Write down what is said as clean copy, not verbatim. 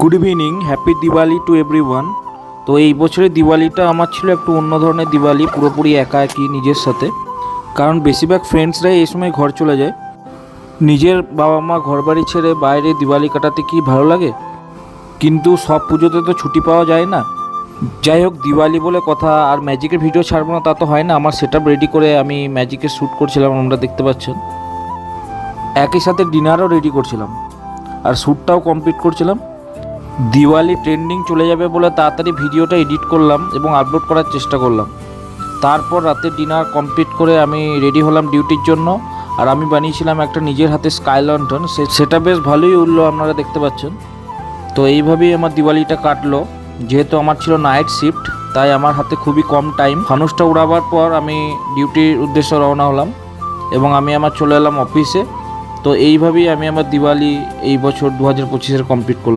Good evening, happy Diwali to everyone. তো এই বছরের দিওয়ালিটা আমার ছিল একটু অন্য ধরনের দিওয়ালি, পুরোপুরি একা একই নিজের সাথে। কারণ বেশিরভাগ ফ্রেন্ডসরাই এই সময় ঘর চলে যায়। নিজের বাবা মা ঘর বাড়ি ছেড়ে বাইরে দিওয়ালি কাটাতে কি ভালো লাগে, কিন্তু সব পুজোতে তো ছুটি পাওয়া যায় না। যাই হোক, দিওয়ালি বলে কথা, আর ম্যাজিকের ভিডিও ছাড়বো না তা তো হয় না। আমার সেট আপ রেডি করে আমি ম্যাজিকের শ্যুট করছিলাম, আমরা দেখতে পাচ্ছেন। একই সাথে ডিনারও রেডি করছিলাম আর শ্যুটটাও কমপ্লিট করছিলাম। দিওয়ালি ট্রেন্ডিং চলে যাবে বলে তাড়াতাড়ি ভিডিওটা এডিট করলাম এবং আপলোড করার চেষ্টা করলাম। তারপর রাতে ডিনার কমপ্লিট করে আমি রেডি হলাম ডিউটির জন্য। আর আমি বানিয়েছিলাম একটা নিজের হাতে স্কাই লন্ঠন, সেটা বেশ ভালোই উঠলো, আপনারা দেখতে পাচ্ছেন। তো এইভাবেই আমার দিওয়ালিটা কাটলো। যেহেতু আমার ছিল নাইট শিফট, তাই আমার হাতে খুবই কম টাইম। ফানুসটা উড়াবার পর আমি ডিউটির উদ্দেশ্যে রওনা হলাম এবং আমি আমার চলে এলাম অফিসে। তো এইভাবেই আমি আমার দিওয়ালি এই বছর 2025 কমপ্লিট করলাম।